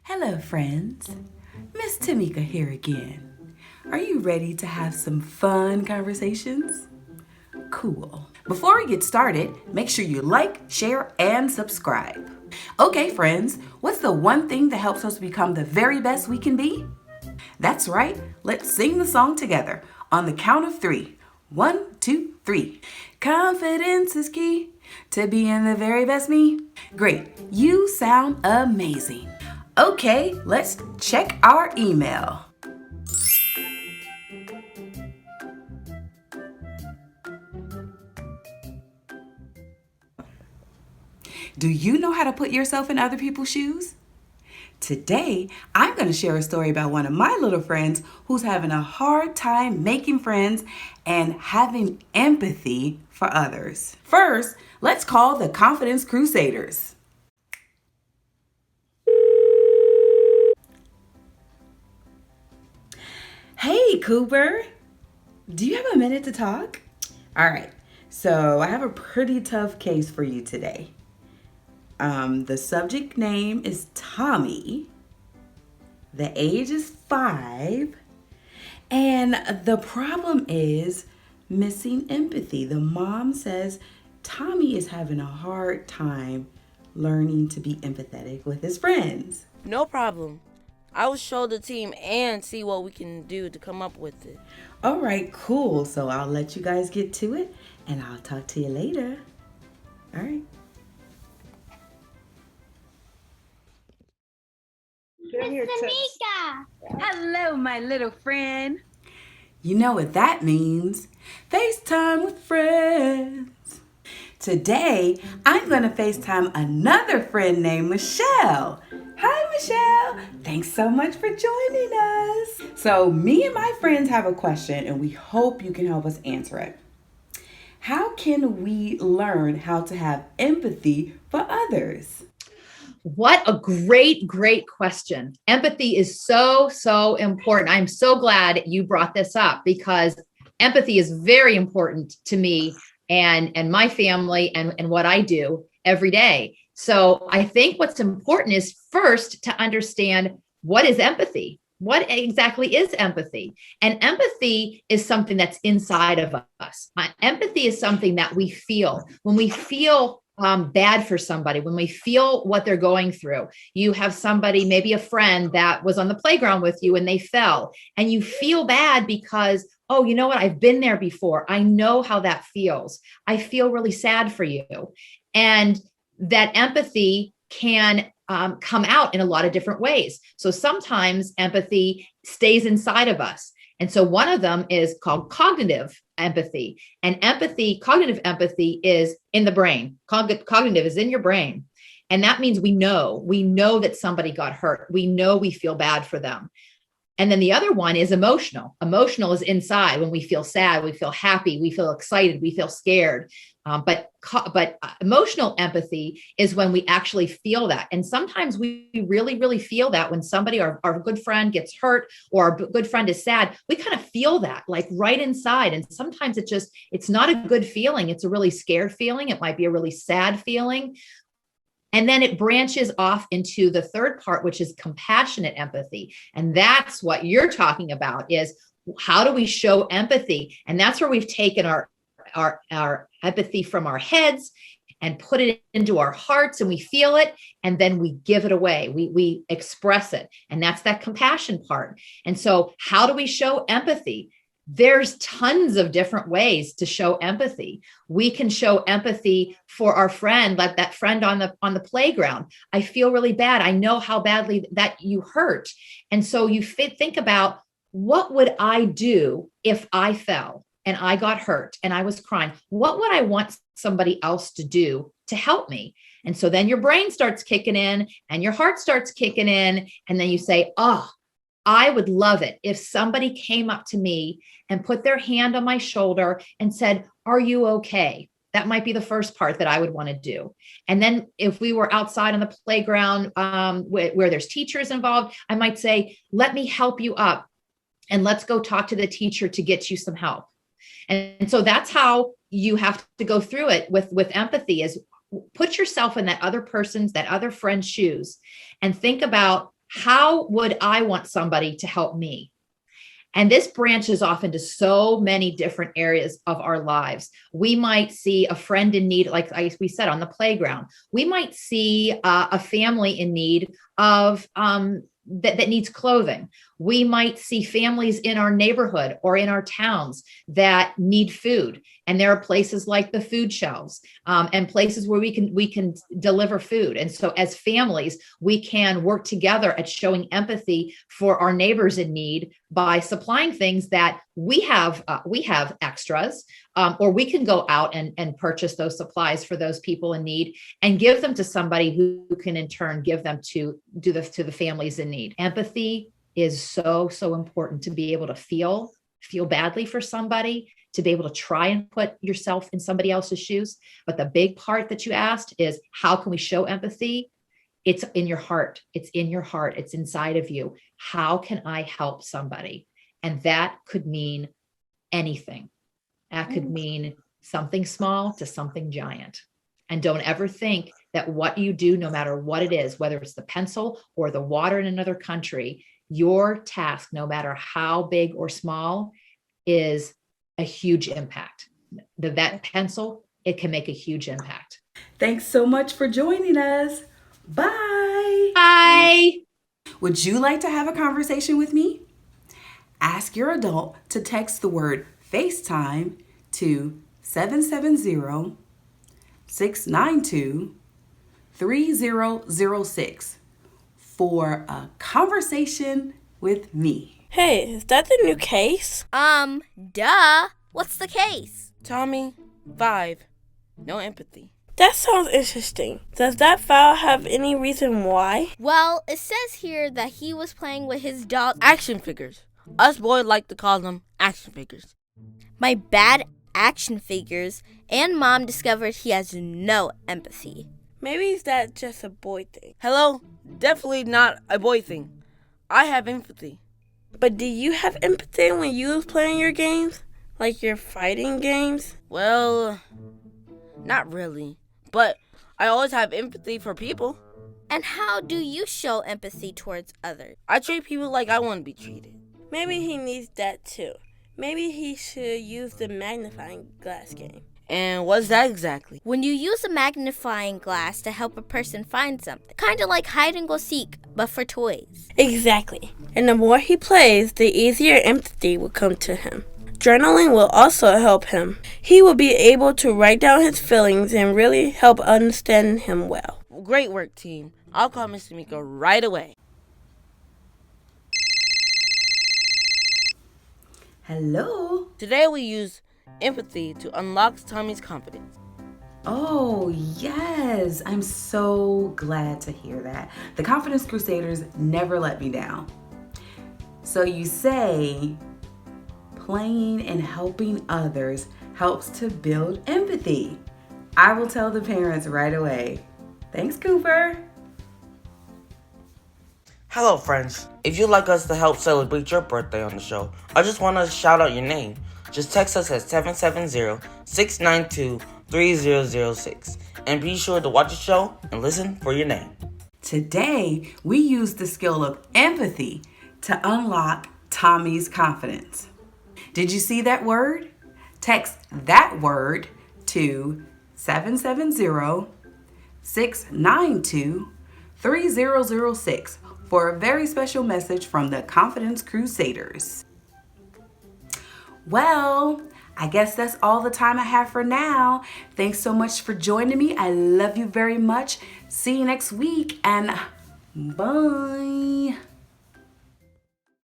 Hello, friends. Miss Tameka here again. Are you ready to have some fun conversations? Cool. Before we get started, make sure you like, share, and subscribe. Okay, friends, what's the one thing that helps us become the very best we can be? That's right, let's sing the song together on the count of three. 1, 2, 3. Confidence is key to being the very best me. Great, you sound amazing. Okay, let's check our email. Do you know how to put yourself in other people's shoes? Today, I'm going to share a story about one of my little friends who's having a hard time making friends and having empathy for others. First, let's call the Confidence Crusaders. Hey, Cooper. Do you have a minute to talk? All right. So I have a pretty tough case for you today. The subject name is Tommy. The age is 5. And the problem is missing empathy. The mom says Tommy is having a hard time learning to be empathetic with his friends. No problem. I will show the team and see what we can do to come up with it. All right, cool. So I'll let you guys get to it and I'll talk to you later. All right. Miss Tameka. Hello, my little friend. You know what that means. FaceTime with friends. Today, I'm going to FaceTime another friend named Michelle. Hi, Michelle. Thanks so much for joining us. So, me and my friends have a question, and we hope you can help us answer it. How can we learn how to have empathy for others? What a great question. Empathy is so important. I'm so glad you brought this up because empathy is very important to me and my family and what I do every day. So I think what's important is first to understand what is empathy. What exactly is empathy? And empathy is something that's inside of us. Empathy is something that we feel. When we feel bad for somebody, when we feel what they're going through, you have somebody, maybe a friend that was on the playground with you and they fell and you feel bad because, oh, you know what? I've been there before. I know how that feels. I feel really sad for you. And that empathy can come out in a lot of different ways. So sometimes empathy stays inside of us. And so one of them is called cognitive empathy. And cognitive empathy is in the brain. Cognitive is in your brain. And that means we know that somebody got hurt. We know we feel bad for them. And then the other one is emotional. Emotional is inside when we feel sad, we feel happy, we feel excited, we feel scared. But emotional empathy is when we actually feel that. And sometimes we really feel that when somebody, our good friend gets hurt or our good friend is sad, we kind of feel that like right inside. And sometimes it's not a good feeling. It's a really scared feeling. It might be a really sad feeling. And then it branches off into the third part, which is compassionate empathy. And that's what you're talking about is how do we show empathy? And that's where we've taken our empathy from our heads and put it into our hearts and we feel it and then we give it away. We express it. And that's that compassion part. And so how do we show empathy? There's tons of different ways to show empathy. We can show empathy for our friend, like that friend on the playground. I feel really bad. I know how badly that you hurt. And so you think about, what would I do if I fell and I got hurt and I was crying? What would I want somebody else to do to help me? And so then your brain starts kicking in and your heart starts kicking in. And then you say, oh, I would love it if somebody came up to me and put their hand on my shoulder and said, are you okay? That might be the first part that I would want to do. And then if we were outside on the playground where there's teachers involved, I might say, let me help you up and let's go talk to the teacher to get you some help. And so that's how you have to go through it with empathy is put yourself in that other friend's shoes and think about how would I want somebody to help me? And this branches off into so many different areas of our lives. We might see a friend in need, like we said, on the playground. We might see a family in need of that needs clothing. We might see families in our neighborhood or in our towns that need food. And there are places like the food shelves and places where we can deliver food. And so as families, we can work together at showing empathy for our neighbors in need by supplying things that we have extras, or we can go out and purchase those supplies for those people in need and give them to somebody who can in turn give them to the families in need. Empathy is so important to be able to feel badly for somebody, to be able to try and put yourself in somebody else's shoes. But the big part that you asked is, how can we show empathy? It's in your heart. It's in your heart. It's inside of you. How can I help somebody? And that could mean anything. That could mean something small to something giant. And don't ever think that what you do, no matter what it is, whether it's the pencil or the water in another country, your task, no matter how big or small, is a huge impact. That pencil, it can make a huge impact. Thanks so much for joining us. Bye. Bye. Would you like to have a conversation with me? Ask your adult to text the word FaceTime to 770-692-3006 for a conversation with me. Hey, is that the new case? Duh. What's the case? Tommy, 5. No empathy. That sounds interesting. Does that file have any reason why? Well, it says here that he was playing with his dog. Action figures. Us boys like to call them action figures. My bad action figures, and Mom discovered he has no empathy. Maybe is that just a boy thing? Hello? Definitely not a boy thing. I have empathy. But do you have empathy when you was playing your games? Like your fighting games? Well, not really. But I always have empathy for people. And how do you show empathy towards others? I treat people like I want to be treated. Maybe he needs that too. Maybe he should use the magnifying glass game. And what's that exactly? When you use a magnifying glass to help a person find something. Kind of like hide and go seek, but for toys. Exactly. And the more he plays, the easier empathy will come to him. Journaling will also help him. He will be able to write down his feelings and really help understand him well. Great work, team. I'll call Miss Tameka right away. Hello. Today we use empathy to unlock Tommy's confidence. Oh, yes. I'm so glad to hear that. The Confidence Crusaders never let me down. So you say playing and helping others helps to build empathy. I will tell the parents right away. Thanks, Cooper. Hello, friends. If you'd like us to help celebrate your birthday on the show, or just want us to shout out your name, just text us at 770-692-3006. And be sure to watch the show and listen for your name. Today, we use the skill of empathy to unlock Tommy's confidence. Did you see that word? Text that word to 770-692-3006 for a very special message from the Confidence Crusaders. Well, I guess that's all the time I have for now. Thanks so much for joining me. I love you very much. See you next week and bye.